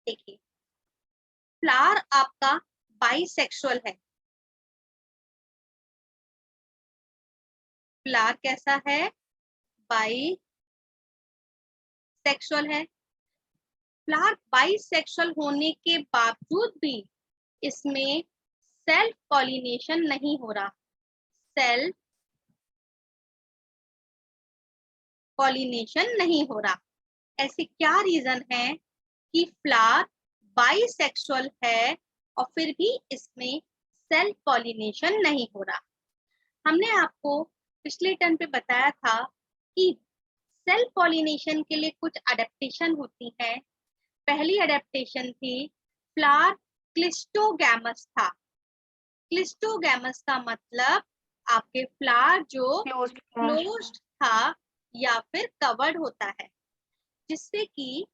देखिए, फ्लावर आपका बाइसेक्सुअल है। फ्लावर कैसा है? बाइसेक्सुअल है। फ्लावर बाइसेक्सुअल होने के बावजूद भी इसमें सेल्फ पॉलिनेशन नहीं हो रहा। सेल्फ पॉलिनेशन नहीं हो रहा। ऐसे क्या रीजन है कि फ्लावर बाइसेक्सुअल है और फिर भी इसमें सेल्फ पॉलिनेशन नहीं हो रहा? हमने आपको पिछले टर्म पे बताया था कि सेल्फ पॉलिनेशन के लिए कुछ अडेप्टेशन होती है। पहली अडेप्टेशन थी फ्लावर क्लिस्टोगैमस था। क्लिस्टोगैमस का मतलब आपके फ्लावर जो क्लोज्ड था या फिर कवर्ड होता है, जिससे कि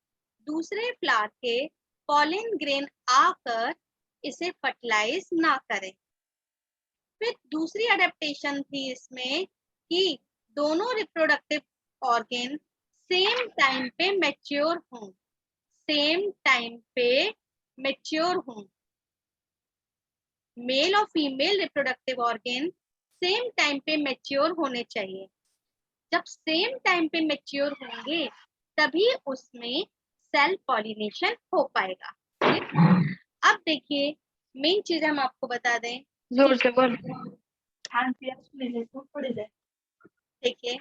दूसरे फ्लावर के पॉलन ग्रेन आकर इसे फर्टिलाइज ना करें। फिर दूसरी अडेप्टेशन थी इसमें कि दोनों रिप्रोडक्टिव ऑर्गन सेम टाइम पे मैच्योर हों। सेम टाइम पे मैच्योर हों। मेल और female reproductive organ same time पे मैच्योर होने चाहिए। जब सेम टाइम पे मैच्योर होंगे तभी उसमें सेल्फ पॉलिनेशन हो पाएगा। अब देखिए, मेन चीज हम आपको बता दें। जोर से बोल। देखिए,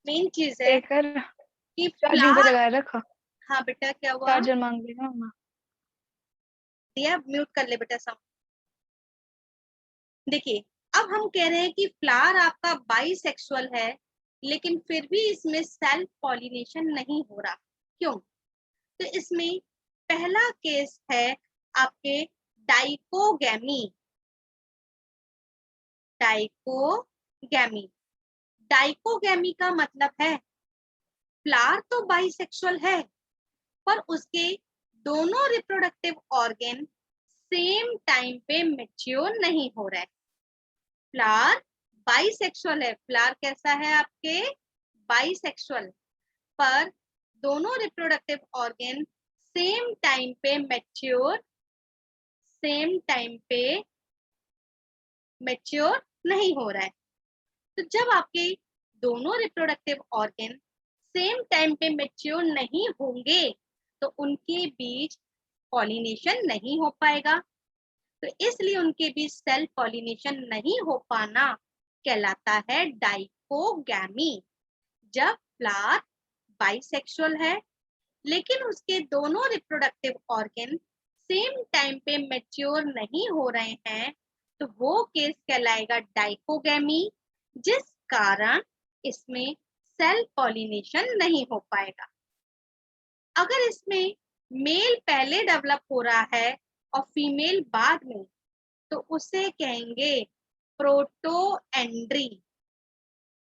मेन चीज है कि चार्जिंग पे लगा रखा। हाँ बेटा, क्या हुआ? चार्जर मांग लेगा मम्मा। दिया, म्यूट कर ले बेटा साउंड। देखिए, अब हम कह रहे हैं कि फ्लावर आपका बाइसेक्सुअल है, लेकिन फिर भी इसमें सेल्फ पॉलिनेशन नहीं हो रहा। क्यों? तो इसमें पहला केस है आपके डाइकोगैमी। डाइकोगैमी डाइकोगैमी का मतलब है फ्लावर तो बाइसेक्सुअल है, पर उसके दोनों रिप्रोडक्टिव ऑर्गन सेम टाइम पे मैच्योर नहीं हो रहे। फ्लावर बाइसेक्सुअल है। फ्लावर कैसा है आपके? बाइसेक्सुअल, पर दोनों रिप्रोडक्टिव ऑर्गन सेम टाइम पे मैच्योर नहीं हो रहा है। तो जब आपके दोनों रिप्रोडक्टिव ऑर्गन सेम टाइम पे मैच्योर नहीं होंगे तो उनके बीच पॉलिनेशन नहीं हो पाएगा। तो इसलिए उनके बीच सेल्फ पॉलिनेशन नहीं हो पाना कहलाता है डाइकोगैमी। जब फ्लावर बाइसेक्सुअल है लेकिन उसके दोनों रिप्रोडक्टिव ऑर्गन सेम टाइम पे मैच्योर नहीं हो रहे हैं तो वो केस कहलाएगा डाइकोगैमी, जिस कारण इसमें सेल्फ पॉलिनेशन नहीं हो पाएगा। अगर इसमें मेल पहले डेवलप हो रहा है और फीमेल बाद में, तो उसे कहेंगे प्रोटोएंड्री।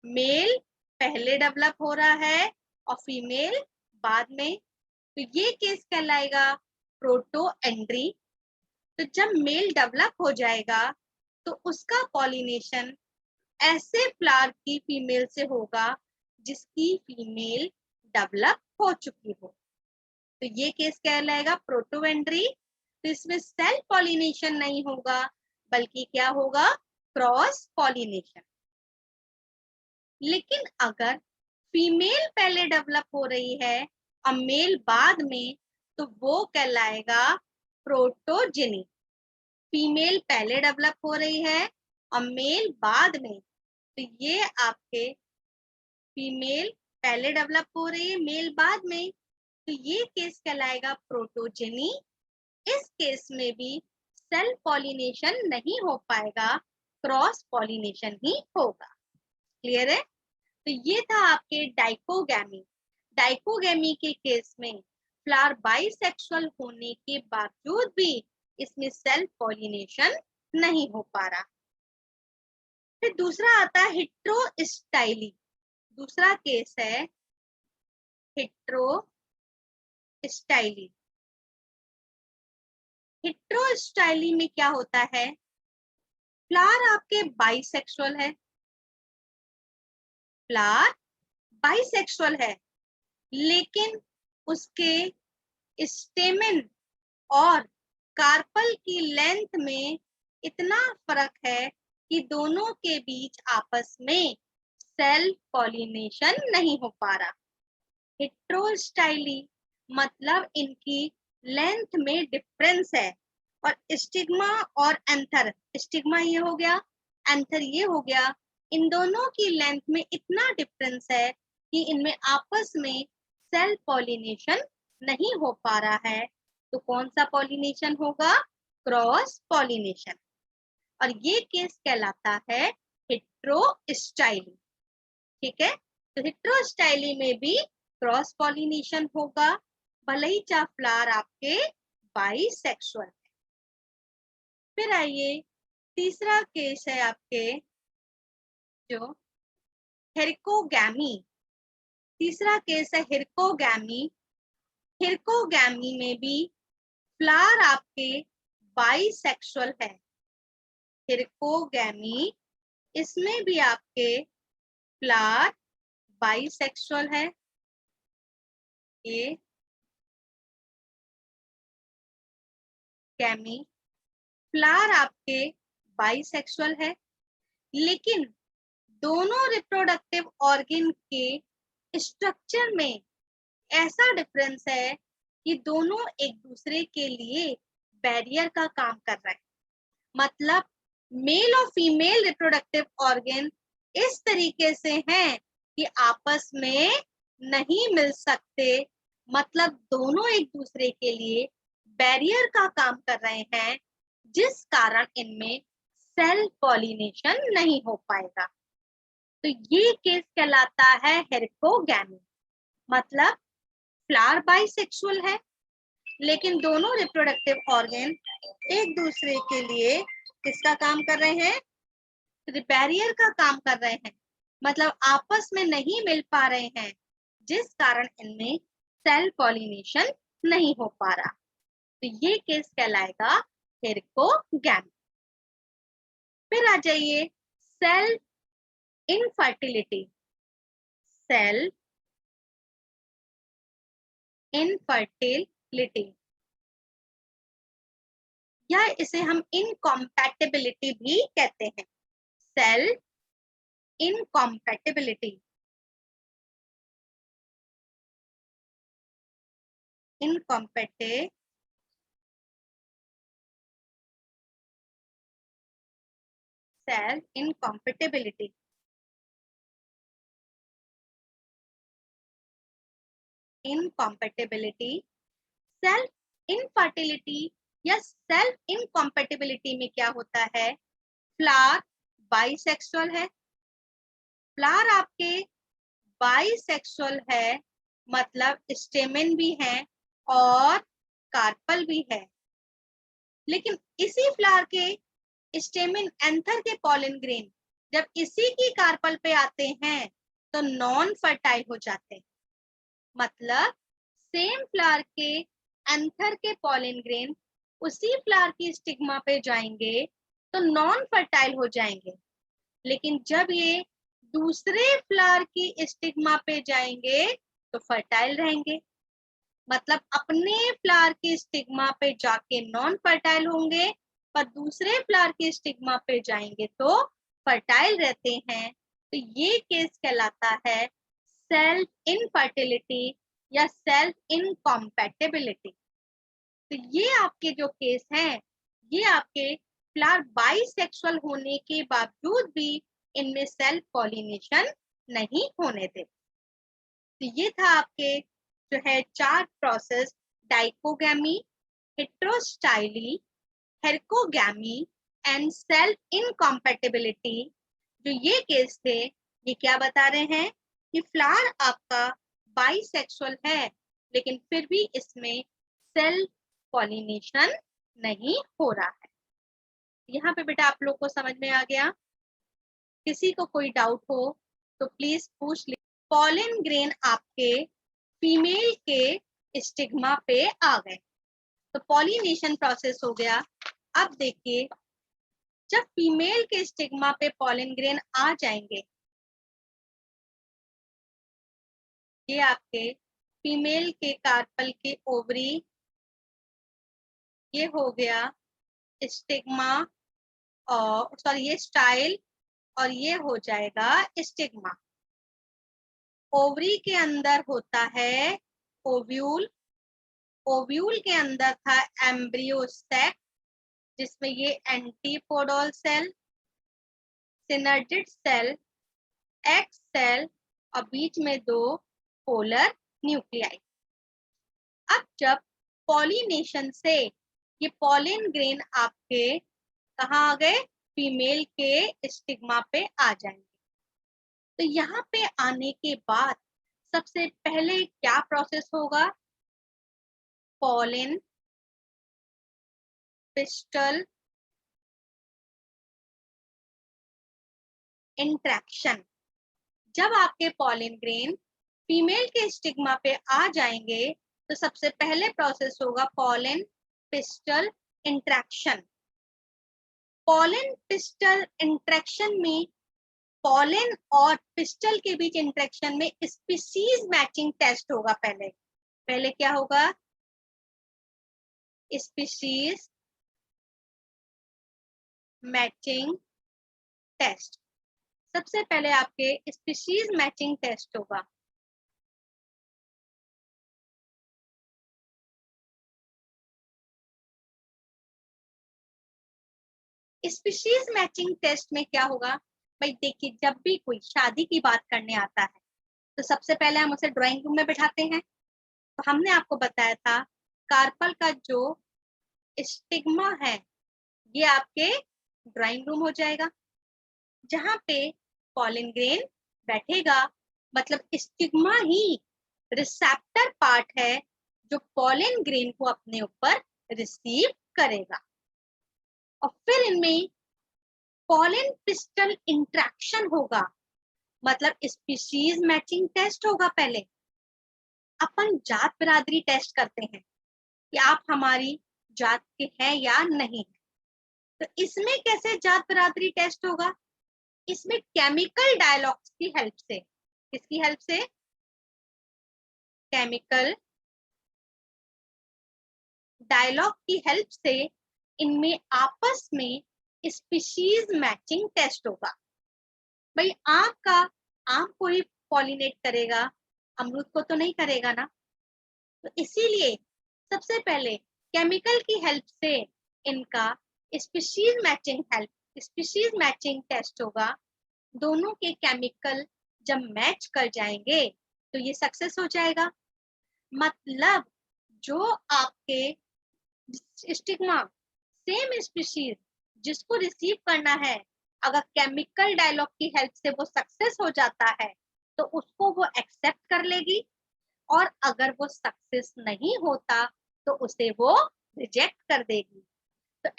मेल पहले डेवलप हो रहा है और फीमेल बाद में, तो ये केस कहलाएगा प्रोटोएंड्री। तो जब मेल डेवलप हो जाएगा तो उसका पॉलिनेशन ऐसे फ्लावर की फीमेल से होगा जिसकी फीमेल डेवलप हो चुकी हो। तो ये केस कहलाएगा प्रोटोएंड्री। तो इसमें सेल्फ पॉलिनेशन नहीं होगा, बल्कि क्या होगा? Cross pollination. लेकिन अगर फीमेल पहले डेवलप हो रही है और मेल बाद में, तो वो कहलाएगा प्रोटोजेनी। फीमेल पहले डेवलप हो रही है और मेल बाद में, तो ये आपके फीमेल पहले डेवलप हो रही है, मेल बाद में, तो ये केस कहलाएगा प्रोटोजेनी। इस केस में भी सेल्फ पॉलिनेशन नहीं हो पाएगा, क्रॉस पॉलिनेशन ही होगा। क्लियर है? तो ये था आपके डाइकोगैमी। डाइकोगैमी के केस में फ्लावर बाइसेक्सुअल होने के बावजूद भी इसमें सेल्फ पॉलिनेशन नहीं हो पा रहा। फिर दूसरा आता है हेटेरोस्टाइली। दूसरा केस है हेटेरोस्टाइली। हेटेरोस्टाइली में क्या होता है? फ्लावर आपके बाइसेक्सुअल है, फ्लावर बाइसेक्सुअल है, लेकिन उसके स्टेमेन और कार्पल की लेंथ में इतना फर्क है कि दोनों के बीच आपस में सेल्फ पॉलिनेशन नहीं हो पा रहा। हेट्रोस्टाइली मतलब इनकी लेंथ में डिफरेंस है, और स्टिग्मा और एंथर, स्टिग्मा ये हो गया, एंथर ये हो गया, इन दोनों की लेंथ में इतना डिफरेंस है कि इनमें आपस में सेल्फ पॉलिनेशन नहीं हो पा रहा है। तो कौन सा पॉलिनेशन होगा? Cross pollination. और ये केस कहलाता है हेट्रोस्टाइली। ठीक है, तो हेट्रोस्टाइली में भी क्रॉस पॉलिनेशन होगा, भले ही चाहे फ्लावर आपके बाइसेक्सुअल है। फिर आइए, तीसरा केस है आपके जो हेरिकोगैमी। तीसरा केस है हिरकोगैमी। हिरकोगैमी में भी फ्लावर आपके बाइसेक्सुअल है। हिरकोगैमी, इसमें भी आपके फ्लावर बाइसेक्सुअल है। ये गैमी, फ्लावर आपके बाइसेक्सुअल है, लेकिन दोनों रिप्रोडक्टिव ऑर्गन के स्ट्रक्चर में ऐसा डिफरेंस है कि दोनों एक दूसरे के लिए बैरियर का काम कर रहे हैं। मतलब मेल और फीमेल रिप्रोडक्टिव ऑर्गन इस तरीके से हैं कि आपस में नहीं मिल सकते। मतलब दोनों एक दूसरे के लिए बैरियर का काम कर रहे हैं, जिस कारण इनमें सेल्फ पॉलिनेशन नहीं हो पाएगा। तो ये केस कहलाता है हेरिकोगैमी। मतलब फ्लावर बाइसेक्सुअल है, लेकिन दोनों रिप्रोडक्टिव ऑर्गन एक दूसरे के लिए किसका काम कर रहे हैं? बैरियर का काम कर रहे हैं। मतलब आपस में नहीं मिल पा रहे हैं, जिस कारण इनमें सेल पॉलिनेशन नहीं हो पा रहा। तो ये केस कहलाएगा हेरिकोगैमी। फिर आ जाइए सेल इनफर्टिलिटी। सेल इनफर्टिलिटी या इसे हम इनकॉम्पैटिबिलिटी भी कहते हैं। Self incompatibility, incompatibility, self incompatibility. Incompatibility, self infertility या सेल्फ इनकॉम्पैटिबिलिटी में क्या होता है? फ्लावर बाइसेक्सुअल है, फ्लावर आपके बाइसेक्सुअल है, मतलब स्टेमेन भी है और कार्पल भी है। लेकिन इसी फ्लावर के स्टेमेन एंथर के पॉलन ग्रेन जब इसी की कार्पल पे आते हैं तो नॉन फर्टाइल हो जाते हैं। मतलब सेम फ्लावर के एंथर के पॉलन ग्रेन उसी फ्लावर की स्टिग्मा पे जाएंगे तो नॉन फर्टाइल हो जाएंगे, लेकिन जब ये दूसरे फ्लावर की स्टिग्मा पे जाएंगे तो फर्टाइल रहेंगे। मतलब अपने फ्लावर के स्टिग्मा पे जाके नॉन फर्टाइल होंगे, पर दूसरे फ्लावर के स्टिग्मा पे जाएंगे तो फर्टाइल रहते हैं। तो ये केस कहलाता है सेल्फ इनफर्टिलिटी या सेल्फ इनकॉम्पैटिबिलिटी। तो ये आपके जो केस हैं, ये आपके फ्लावर बाइसेक्सुअल होने के बावजूद भी इनमें सेल्फ पॉलिनेशन नहीं होने देते। तो ये था आपके जो है 4 process: dichogamy, heterostyly, herkogamy and self incompatibility. जो ये केस थे, ये क्या बता रहे हैं कि फ्लावर आपका बाइसेक्सुअल है, लेकिन फिर भी इसमें सेल्फ पॉलिनेशन नहीं हो रहा है। यहाँ पे बेटा आप लोग को समझ में आ गया? किसी को कोई डाउट हो तो प्लीज पूछ ले। पॉलन ग्रेन आपके फीमेल के स्टिग्मा पे आ गए तो पॉलिनेशन प्रोसेस हो गया। अब देखिए, जब फीमेल के स्टिग्मा पे पॉलन ग्रेन आ जाएंगे, ये आपके फीमेल के कार्पल के ओवरी ये हो गया स्टिग्मा, और सॉरी ये स्टाइल, और ये हो जाएगा स्टिग्मा। ओवरी के अंदर होता है ओव्यूल, ओव्यूल के अंदर था एम्ब्रियो सेक, जिसमें ये antipodal cell, synergid cell, egg cell, और बीच में 2 पोलर न्यूक्लियाई। अब जब पॉलिनेशन से ये पॉलिन ग्रेन आपके कहाँ आ गए, फीमेल के स्टिग्मा पे आ जाएंगे। तो यहाँ पे आने के बाद सबसे पहले क्या प्रोसेस होगा, पॉलिन पिस्टल इंट्रैक्शन। जब आपके पॉलिन ग्रेन फीमेल के स्टिग्मा पे आ जाएंगे तो सबसे पहले प्रोसेस होगा pollen pistil interaction. Pollen pistil interaction में पॉलिन और पिस्टल के बीच इंट्रैक्शन में स्पीशीज मैचिंग टेस्ट होगा। पहले क्या होगा, स्पीशीज मैचिंग टेस्ट। सबसे पहले आपके स्पीशीज मैचिंग टेस्ट होगा। स्पीशीज मैचिंग टेस्ट में क्या होगा भाई, देखिए जब भी कोई शादी की बात करने आता है तो सबसे पहले हम उसे ड्राइंग रूम में बिठाते हैं। तो हमने आपको बताया था कार्पल का जो स्टिग्मा है ये आपके ड्राइंग रूम हो जाएगा, जहां पे पॉलिन ग्रेन बैठेगा। मतलब स्टिग्मा ही रिसेप्टर पार्ट है जो पॉलिन ग्रेन को अपने ऊपर रिसीव करेगा। और फिर इनमें पॉलिन पिस्टल इंट्रैक्शन होगा, मतलब स्पीशीज मैचिंग टेस्ट होगा। पहले अपन जात बिरादरी टेस्ट करते हैं कि आप हमारी जात के हैं या नहीं। तो इसमें कैसे जात बिरादरी टेस्ट होगा, इसमें केमिकल डायलॉग्स की हेल्प से। किसकी हेल्प से, केमिकल डायलॉग की हेल्प से इनमें आपस में स्पीशीज मैचिंग टेस्ट होगा। भाई आम को ही पॉलिनेट करेगा, अमरूद को तो नहीं करेगा ना। तो इसीलिए सबसे पहले केमिकल की हेल्प से इनका स्पीशीज मैचिंग टेस्ट होगा। दोनों के केमिकल जब मैच कर जाएंगे तो ये सक्सेस हो जाएगा। मतलब जो आपके स्टिग्मा सेम स्पीशीज जिसको रिसीव करना है, अगर केमिकल डायलॉग की हेल्प से वो सक्सेस हो जाता है तो उसको वो एक्सेप्ट कर लेगी, और अगर वो सक्सेस नहीं होता तो उसे वो रिजेक्ट कर देगी। तो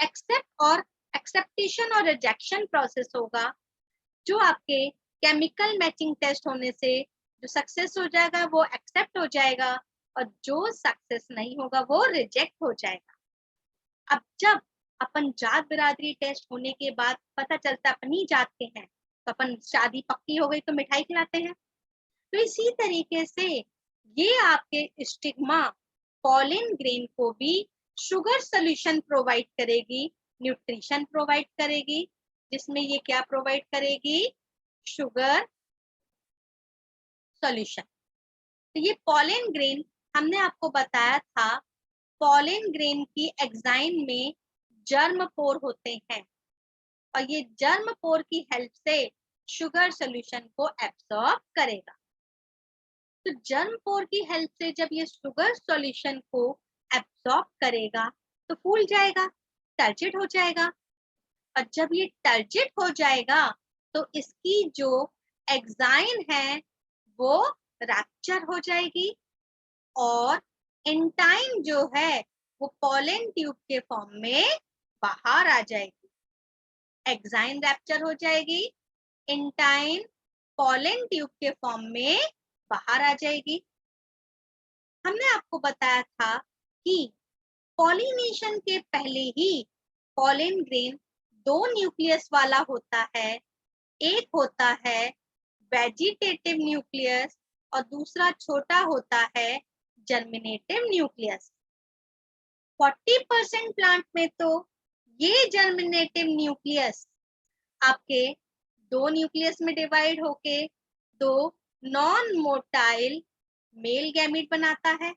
एक्सेप्टेशन और रिजेक्शन प्रोसेस होगा। जो आपके केमिकल मैचिंग टेस्ट होने से जो सक्सेस हो जाएगा वो एक्सेप्ट हो जाएगा, और जो सक्सेस नहीं होगा वो रिजेक्ट हो जाएगा। अब जब अपन जात बिरादरी टेस्ट होने के बाद पता चलता अपनी जात के हैं तो अपन शादी पक्की हो गई तो मिठाई खिलाते हैं। तो इसी तरीके से ये आपके स्टिग्मा पॉलिन ग्रेन को भी शुगर सोल्यूशन प्रोवाइड करेगी, न्यूट्रिशन प्रोवाइड करेगी, जिसमें ये क्या प्रोवाइड करेगी, शुगर सोल्यूशन। तो ये पॉलिन ग्रेन हमने आपको बताया था, पॉलिन ग्रेन की एग्जाइन में जर्म पोर होते हैं, और ये जर्म पोर की हेल्प से शुगर सोल्यूशन को एब्सॉर्ब करेगा। तो जर्म पोर की हेल्प से जब ये शुगर सॉल्यूशन को एब्सॉर्ब करेगा तो फूल जाएगा, टर्जिड हो जाएगा। और जब ये टर्जिड हो जाएगा तो इसकी जो एग्जाइन है वो रैप्चर हो जाएगी, और एंटाइन जो है वो पॉलन ट्यूब के फॉर्म में बाहर आ जाएगी। एग्जाइन रैप्चर हो जाएगी, एंटाइन पॉलन ट्यूब के फॉर्म में बाहर आ जाएगी। हमने आपको बताया था कि पॉलिनेशन के पहले ही पॉलन ग्रेन 2 न्यूक्लियस वाला होता है। एक होता है वेजिटेटिव न्यूक्लियस और दूसरा छोटा होता है जर्मिनेटिव न्यूक्लियस। 40% प्लांट में तो ये जर्मिनेटिव न्यूक्लियस आपके दो न्यूक्लियस में डिवाइड होके दो नॉन मोटाइल मेल गैमीट बनाता है,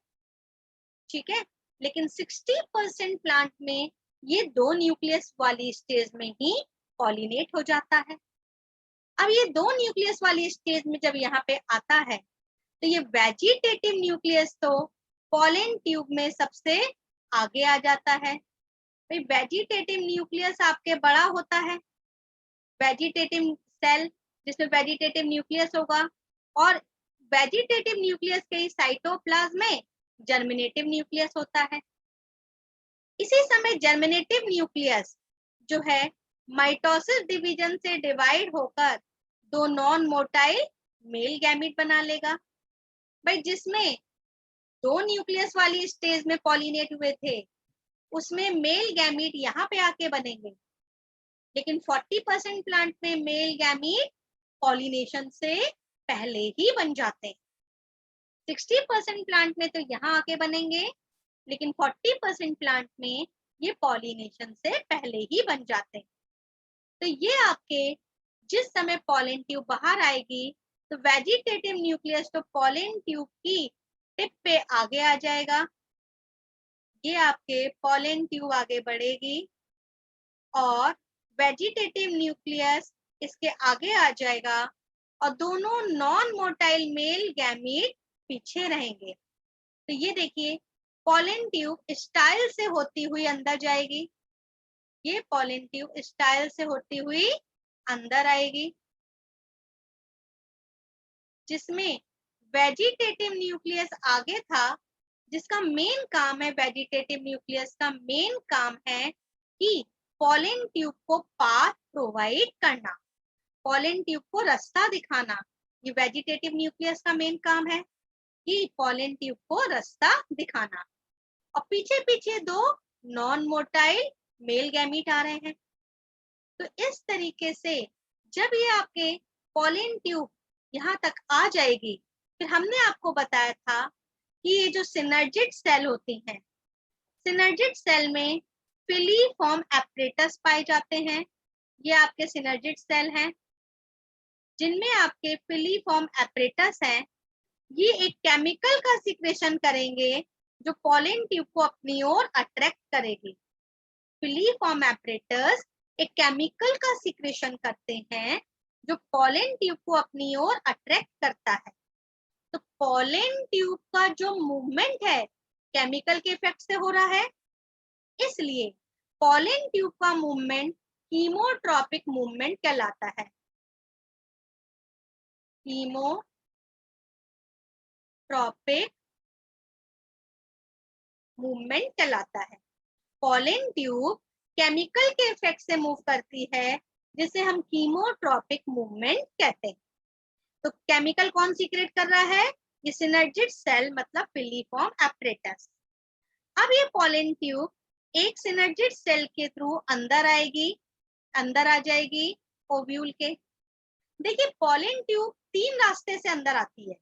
ठीक है। लेकिन 60% प्लांट में ये दो न्यूक्लियस वाली स्टेज में ही पॉलिनेट हो जाता है। अब ये दो न्यूक्लियस वाली स्टेज में जब यहाँ पे आता है तो ये वेजिटेटिव न्यूक्लियस तो पॉलन ट्यूब में सबसे आगे आ जाता है। भाई वेजिटेटिव न्यूक्लियस आपके बड़ा होता है, वेजिटेटिव सेल जिसमें वेजिटेटिव न्यूक्लियस होगा, और वेजिटेटिव न्यूक्लियस के साइटोप्लाज्म में जर्मिनेटिव न्यूक्लियस होता है। इसी समय जर्मिनेटिव न्यूक्लियस जो है माइटोसिस डिवीजन से डिवाइड होकर दो नॉन मोटाइल मेल गैमीट बना लेगा। भाई जिसमें दो न्यूक्लियस वाली स्टेज में पॉलिनेट हुए थे उसमें मेल गैमीट यहाँ पे आके बनेंगे, लेकिन 40% प्लांट में मेल गैमीट पॉलिनेशन से पहले ही बन जाते हैं। 60% प्लांट में तो यहाँ आके बनेंगे, लेकिन 40% प्लांट में ये पॉलिनेशन से पहले ही बन जाते हैं। तो ये आपके जिस समय पॉलन ट्यूब बाहर आएगी तो वेजिटेटिव न्यूक्लियस तो पॉलन ट्यूब की टिप पे आगे आ जाएगा, ये आपके पॉलन ट्यूब आगे बढ़ेगी और वेजिटेटिव न्यूक्लियस इसके आगे आ जाएगा और दोनों नॉन मोटाइल मेल गैमीट पीछे रहेंगे। तो ये देखिए पॉलन ट्यूब स्टाइल से होती हुई अंदर जाएगी, ये पॉलन ट्यूब स्टाइल से होती हुई अंदर आएगी, जिसमें वेजिटेटिव न्यूक्लियस आगे था, जिसका मेन काम है, वेजिटेटिव न्यूक्लियस का मेन काम है कि पॉलन ट्यूब को पाथ प्रोवाइड करना, पॉलन ट्यूब को रास्ता दिखाना। ये वेजिटेटिव न्यूक्लियस का मेन काम है कि पॉलन ट्यूब को रास्ता दिखाना। और पीछे पीछे दो नॉन मोटाइल मेल गैमीट आ रहे हैं। तो इस तरीके से जब ये आपके पॉलन ट्यूब यहाँ तक आ जाएगी, फिर हमने आपको बताया था कि ये जो सिनर्जिड सेल होती हैं, सिनर्जिड सेल में फिलीफॉर्म एपरेटस पाए जाते हैं। ये आपके सिनर्जिड सेल हैं जिनमें आपके फिलीफॉर्म एपरेटस हैं। ये एक केमिकल का सिक्रेशन करेंगे जो पॉलन ट्यूब को अपनी ओर अट्रैक्ट करेगी। फिलीफॉर्म एपरेटस एक केमिकल का सिक्रेशन करते हैं जो पॉलन ट्यूब को अपनी ओर अट्रैक्ट करता है। तो पॉलन ट्यूब का जो मूवमेंट है केमिकल के इफेक्ट से हो रहा है, इसलिए पॉलन ट्यूब का मूवमेंट कीमोट्रॉपिक मूवमेंट कहलाता है। कीमोट्रॉपिक मूवमेंट कहलाता है। पॉलन ट्यूब केमिकल के इफेक्ट से मूव करती है जिसे हम कीमोट्रॉपिक मूवमेंट कहते हैं। तो केमिकल कौन सीक्रेट कर रहा है? ये सिनर्जिड सेल मतलब फिलीफॉर्म एपरेटस। अब ये पॉलन ट्यूब एक सिनर्जिड सेल के थ्रू अंदर आएगी, अंदर आ जाएगी ओव्यूल के। देखिए पॉलन ट्यूब तीन रास्ते से अंदर आती है।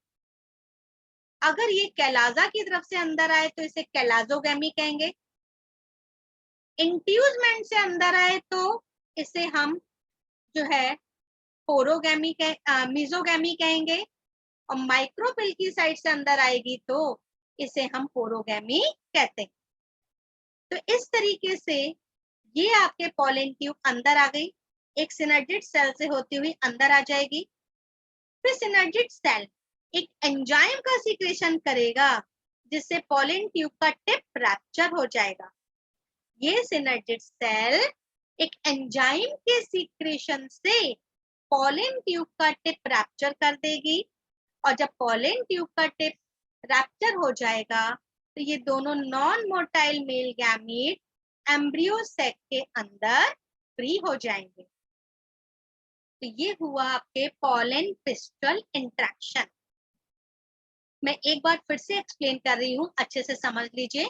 अगर ये कैलाजा की तरफ से अंदर आए तो इसे कैलाजोगैमी कहेंगे। इंट्यूजमेंट से अंदर आए तो इसे हम जो है पोरोगैमी मीजोगैमी कहेंगे, और माइक्रोपिल की साइड से अंदर आएगी तो इसे हम पोरोगैमी कहते हैं। तो इस तरीके से ये आपके पॉलन ट्यूब अंदर आ गई, एक सिनर्जिड सेल से होती हुई अंदर आ जाएगी। फिर सिनर्जिड सेल एक एंजाइम का सीक्रेशन करेगा जिससे पॉलन ट्यूब का टिप रैप्चर हो जाएगा। ये सिनर्जिड सेल एक एंजाइम के सीक्रेशन से पॉलन ट्यूब का टिप रैप्चर कर देगी, और जब पॉलन ट्यूब का टिप रैप्चर हो जाएगा तो ये दोनों non motile male gamete embryo sac के अंदर फ्री हो जाएंगे। तो ये हुआ आपके पॉलन पिस्टल इंटरेक्शन। मैं एक बार फिर से एक्सप्लेन कर रही हूँ, अच्छे से समझ लीजिए।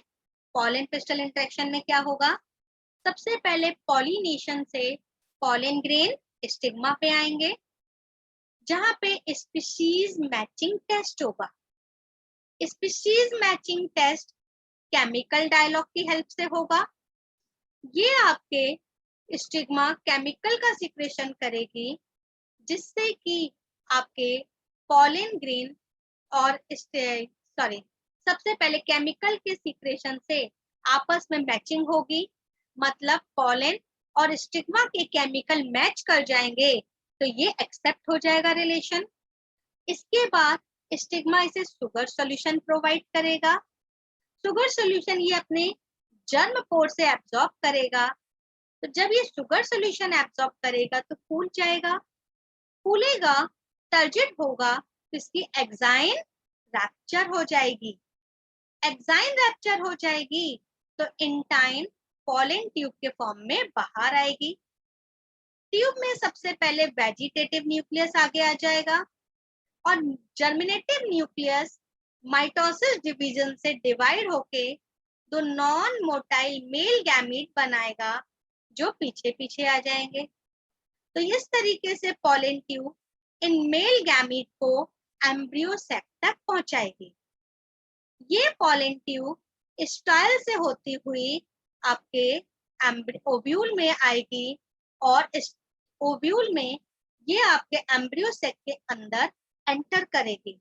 पॉलन पिस्टल इंटरेक्शन में क्या होगा? सबसे पहले पॉलिनेशन से पॉलन ग्रेन स्टिग्मा पे आएंगे जहां पे स्पीशीज मैचिंग टेस्ट होगा। Species matching test chemical dialogue की हेल्प से होगा। ये आपके स्टिग्मा केमिकल का सिक्रेशन करेगी, जिससे कि आपके पॉलन ग्रेन और सबसे पहले केमिकल के सिक्रेशन से आपस में मैचिंग होगी, मतलब पॉलन और स्टिग्मा के केमिकल मैच कर जाएंगे तो ये एक्सेप्ट हो जाएगा रिलेशन। इसके बाद स्टिग्मा इसे शुगर सॉल्यूशन प्रोवाइड करेगा। शुगर सॉल्यूशन ये अपने जर्म पोर से एब्जॉर्ब करेगा। तो जब ये शुगर सॉल्यूशन एब्जॉर्ब करेगा तो फूल जाएगा, फूलेगा, टर्जिड होगा तो इसकी एग्जाइन रैप्चर हो जाएगी। एग्जाइन रैप्चर हो जाएगी तो इंटाइन पॉलन ट्यूब के फॉर्म में बाहर आएगी। ट्यूब में सबसे पहले वेजिटेटिव न्यूक्लियस आगे आ जाएगा और जर्मिनेटिव न्यूक्लियस माइटोसिस डिवीजन से डिवाइड होके दो नॉन मोटाइल मेल गैमीट बनाएगा जो पीछे पीछे आ जाएंगे। तो इस तरीके से pollen tube in male gamete को एम्ब्रियो सैक तक पहुंचाएगी। ये पॉलन ट्यूब स्टाइल से होती हुई आपके ओव्यूल में आएगी और इस ओव्यूल में ये आपके एम्ब्रियो सैक के अंदर एंटर करेगी।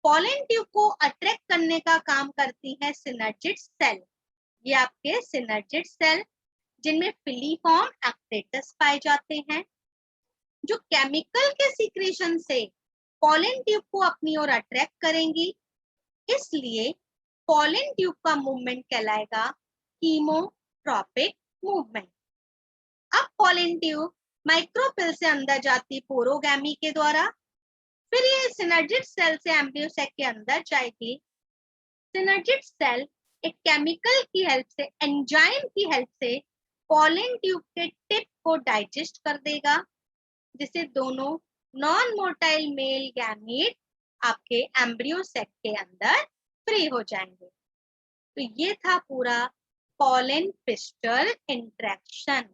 पॉलन ट्यूब को अट्रैक्ट करने का काम करती है सिनर्जिड सेल। ये आपके सिनर्जिड सेल जिनमें फिलीफॉर्म एक्टेटस पाए जाते हैं, जो केमिकल के सीक्रेशन से पॉलन ट्यूब को अपनी ओर अट्रैक्ट करेंगी। इसलिए पॉलन ट्यूब का मूवमेंट कहलाएगा कीमोट्रॉपिक मूवमेंट। अब पॉलन ट्यूब माइक्रोपिल से अंदर जाती पोरोगैमी के द्वारा, फिर ये सिनर्जिड सेल से एम्ब्रियो सैक के अंदर जाएगी। सिनर्जिड सेल एक केमिकल की हेल्प से, एंजाइम की हेल्प से पॉलन ट्यूब के टिप को डाइजेस्ट कर देगा, जिससे दोनों नॉन मोटाइल मेल गैमीट आपके एम्ब्रियो सैक के अंदर फ्री हो जाएंगे। तो ये था पूरा pollen pistol interaction.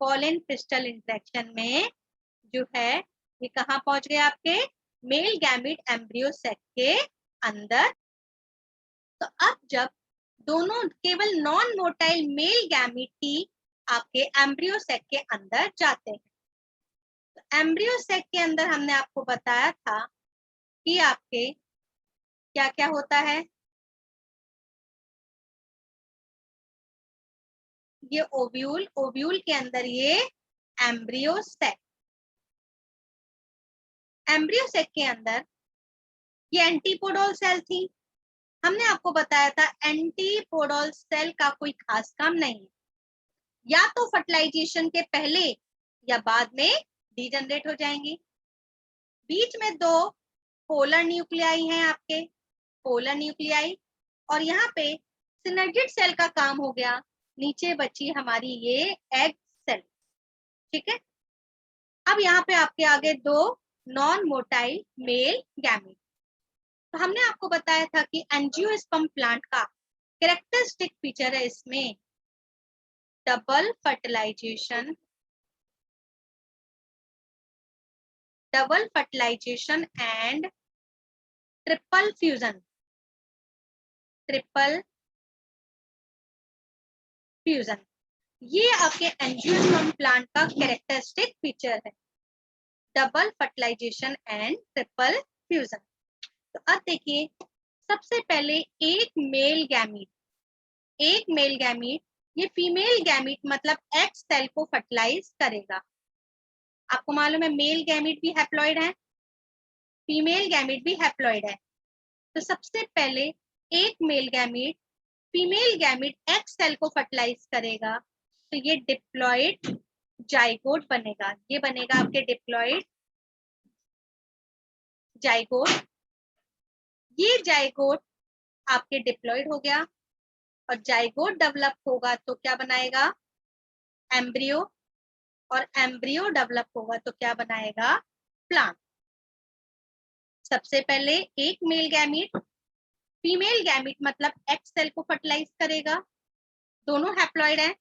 Pollen pistol interaction में जो है ये कहाँ पहुंच गए आपके मेल गैमीट एम्ब्रियो सैक के अंदर। तो अब जब दोनों केवल नॉन मोटाइल मेल गैमीट ही आपके एम्ब्रियो सैक के अंदर जाते हैं, तो एम्ब्रियो सैक के अंदर हमने आपको बताया था कि आपके क्या क्या होता है। ये ओव्यूल, ओव्यूल के अंदर ये एम्ब्रियो सैक, एम्ब्रियो सैक के अंदर ये एंटीपोडल सेल थी। हमने आपको बताया था एंटीपोडल सेल का कोई खास काम नहीं है, या तो फर्टिलाइजेशन के पहले या बाद में डीजनरेट हो जाएंगी। बीच में दो पोलर न्यूक्लियाई हैं आपके, पोलर न्यूक्लियाई, और यहाँ पे सिनर्जिड सेल का काम हो गया। नीचे बची हमारी ये एग सेल, ठीक है। अब यहाँ पे आपके आगे दो नॉन मोटाइल मेल गैमीट। तो हमने आपको बताया था कि एंजियोस्पर्म प्लांट का कैरेक्टरिस्टिक फीचर है इसमें double fertilisation, double fertilisation and triple fusion, triple fusion. ये आपके एंजियोस्पर्म प्लांट का कैरेक्टरिस्टिक फीचर है, double fertilisation and triple fusion. तो अब देखिए, सबसे पहले एक मेल गैमीट, एक मेल गैमीट ये फीमेल गैमीट मतलब एक्स सेल को फर्टिलाइज करेगा। आपको मालूम है मेल गैमीट भी हैप्लॉइड है, फीमेल गैमीट भी हैप्लॉइड है। तो सबसे पहले एक male gamete female gamete egg cell को फर्टिलाइज करेगा, तो ये डिप्लॉइड जाइगोट बनेगा। ये बनेगा आपके डिप्लॉइड जाइगोट। ये जाइगोट आपके डिप्लॉइड हो गया, और जाइगोट डेवलप होगा तो क्या बनाएगा एम्ब्रियो, और एम्ब्रियो डेवलप होगा तो क्या बनाएगा प्लांट। सबसे पहले एक मेल गैमीट फीमेल गैमीट मतलब एक्स सेल को फर्टिलाइज करेगा, दोनों हैप्लॉइड हैं,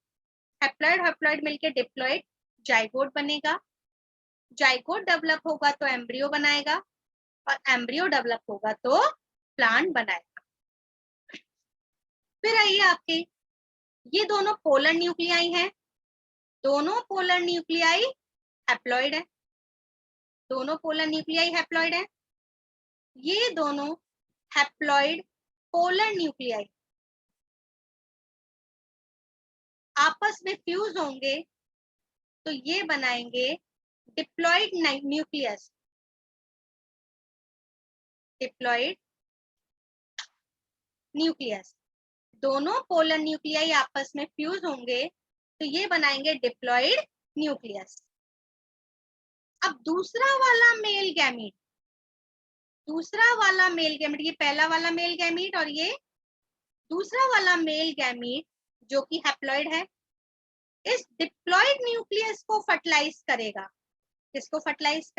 हैप्लॉइड हैप्लॉइड मिलके डिप्लॉइड जाइगोट बनेगा। जाइगोट डेवलप होगा तो एम्ब्रियो बनाएगा, और एम्ब्रियो डेवलप होगा तो प्लांट बनाएगा। फिर आइए आपके, ये दोनों पोलर न्यूक्लियाई हैं, दोनों पोलर न्यूक्लियाई हैप्लॉइड है, दोनों पोलर न्यूक्लियाई हैप्लॉइड है। ये दोनों हैप्लॉइड पोलर न्यूक्लियाई आपस में फ्यूज होंगे तो ये बनाएंगे डिप्लॉइड न्यूक्लियस, डिप्लॉइड न्यूक्लियस। दोनों पोलर न्यूक्लियाई आपस में फ्यूज होंगे तो ये बनाएंगे डिप्लॉइड न्यूक्लियस। अब दूसरा वाला मेल गैमीट, दूसरा वाला मेल गैमीट, ये पहला वाला मेल गैमीट और ये दूसरा वाला मेल गैमीट जो कि हैप्लॉइड है, इस डिप्लॉइड न्यूक्लियस को फर्टिलाइज करेगा। किसको फर्टिलाइज